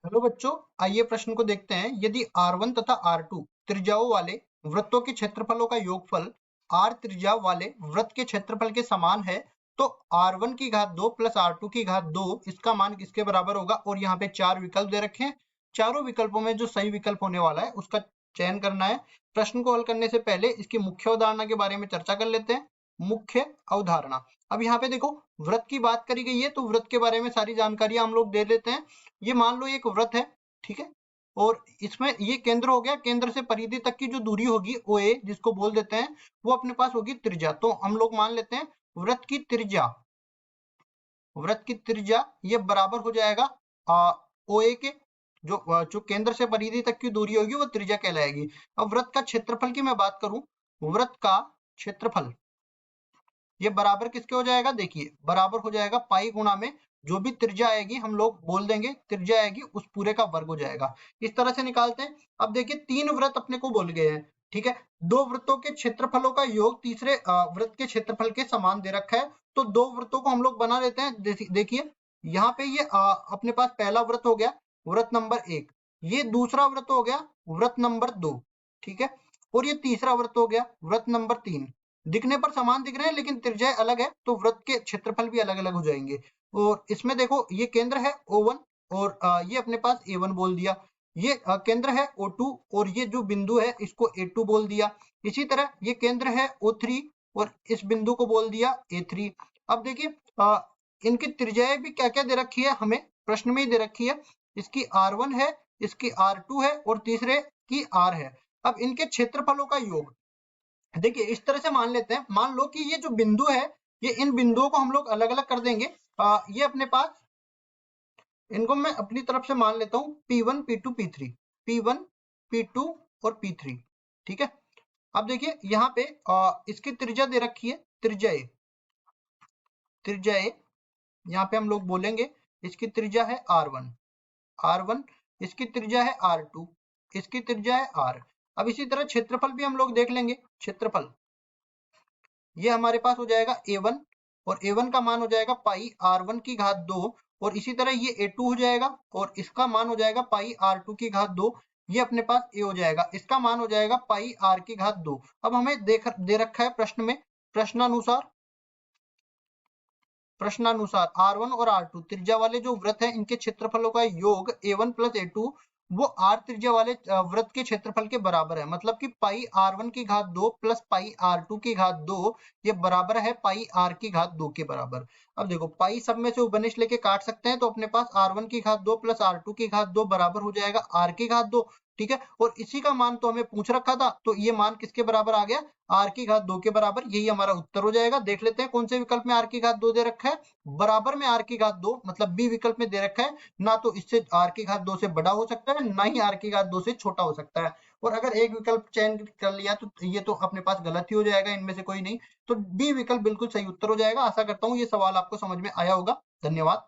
Hello बच्चों, आइए प्रश्न को देखते हैं। यदि R1 तथा R2 त्रिज्याओं वाले वृत्तों के क्षेत्रफलों का योगफल R त्रिज्या वाले वृत्त के क्षेत्रफल के समान है, तो R1 की घात 2 प्लस R2 की घात 2 इसका मान किसके बराबर होगा? और यहाँ पे चार विकल्प दे रखे हैं। चारों विकल्पों में जो सही विकल्प होने वाला है उसका चयन करना है। प्रश्न को हल करने से पहले इसकी मुख्य अवधारणा के बारे में चर्चा कर लेते हैं। मुख्य अवधारणा, अब यहाँ पे देखो, वृत्त की बात करी गई है तो वृत्त के बारे में सारी जानकारियां हम लोग दे लेते हैं। ये मान लो एक वृत्त है, ठीक है, और इसमें ये केंद्र हो गया। केंद्र से परिधि तक की जो दूरी होगी OA जिसको बोल देते हैं, वो अपने पास होगी त्रिज्या। तो हम लोग मान लेते हैं वृत्त की त्रिज्या, ये बराबर हो जाएगा OA के। जो केंद्र से परिधि तक की दूरी होगी वो त्रिज्या कहलाएगी। अब वृत्त का क्षेत्रफल की मैं बात करूं, वृत्त का क्षेत्रफल ये बराबर किसके हो जाएगा? देखिए, बराबर हो जाएगा पाई गुणा में जो भी त्रिज्या आएगी हम लोग बोल देंगे त्रिज्या आएगी उस पूरे का वर्ग हो जाएगा। इस तरह से निकालते हैं। अब देखिए, तीन वृत्त अपने को बोल गए हैं, ठीक है। दो वृत्तों के क्षेत्रफलों का योग तीसरे वृत्त के क्षेत्रफल के समान दे रखा है, तो दो वृत्तों को हम लोग बना लेते हैं। देखिए, यहाँ पे ये अपने पास पहला वृत्त हो गया, वृत्त नंबर 1। ये दूसरा वृत्त हो गया, वृत्त नंबर 2, ठीक है। और ये तीसरा वृत्त हो गया, वृत्त नंबर 3। दिखने पर समान दिख रहे हैं लेकिन त्रिज्या अलग है, तो वृत्त के क्षेत्रफल भी अलग अलग हो जाएंगे। और इसमें देखो, ये केंद्र है O1 और ये अपने पास A1 बोल दिया। ये केंद्र है O2 और ये जो बिंदु है इसको A2 बोल दिया। इसी तरह ये केंद्र है O3 और इस बिंदु को बोल दिया A3। अब देखिए, इनकी त्रिज्याएं भी क्या क्या दे रखी है, हमें प्रश्न में ही दे रखी है। इसकी R1 है, इसकी R2 है और तीसरे की R है। अब इनके क्षेत्रफलों का योग देखिए इस तरह से मान लेते हैं। मान लो कि ये जो बिंदु है, ये इन बिंदुओं को हम लोग अलग अलग कर देंगे। ये अपने पास, इनको मैं अपनी तरफ से मान लेता हूँ P1 P2 P3, P1 P2 और P3, ठीक है। अब देखिए यहाँ पे इसकी त्रिज्या दे रखी है, त्रिज्या A, यहाँ पे हम लोग बोलेंगे इसकी त्रिज्या है R1, इसकी त्रिज्या है R2, इसकी त्रिज्या है R। अब इसी तरह क्षेत्रफल भी हम लोग देख लेंगे। क्षेत्रफल ये हमारे पास हो जाएगा A1 और A1 का मान हो जाएगा पाई R1 की घात 2 और इसी तरह ये A2 हो जाएगा और इसका मान हो जाएगा पाई R2 की घात 2। ये अपने पास A हो जाएगा, इसका मान हो जाएगा पाई R की घात 2। अब हमें दे रखा है प्रश्न में, प्रश्नानुसार R1 और R2 त्रिज्या वाले जो वृत्त है इनके क्षेत्रफलों का योग A1 प्लस A2 वो R त्रिज्या वाले वृत्त के क्षेत्रफल के बराबर है। मतलब कि पाई R1 की घात 2 प्लस पाई R2 की घात 2 ये बराबर है पाई R की घात 2 के बराबर। अब देखो, पाई सब में से उपनिश लेके काट सकते हैं, तो अपने पास R1 की घात 2 प्लस R2 की घात 2 बराबर हो जाएगा R की घात 2, ठीक है। और इसी का मान तो हमें पूछ रखा था, तो ये मान किसके बराबर आ गया? R की घात 2 के बराबर। यही हमारा उत्तर हो जाएगा। देख लेते हैं कौन से विकल्प में R की घात 2 दे रखा है। बराबर में R की घात 2 मतलब बी विकल्प में दे रखा है। ना तो इससे R की घात 2 से बड़ा हो सकता है, ना ही R की घात 2 से छोटा हो सकता है। और अगर एक विकल्प चयन कर लिया तो ये तो अपने पास गलत ही हो जाएगा, इनमें से कोई नहीं। तो डी विकल्प बिल्कुल सही उत्तर हो जाएगा। आशा करता हूँ ये सवाल आपको समझ में आया होगा। धन्यवाद।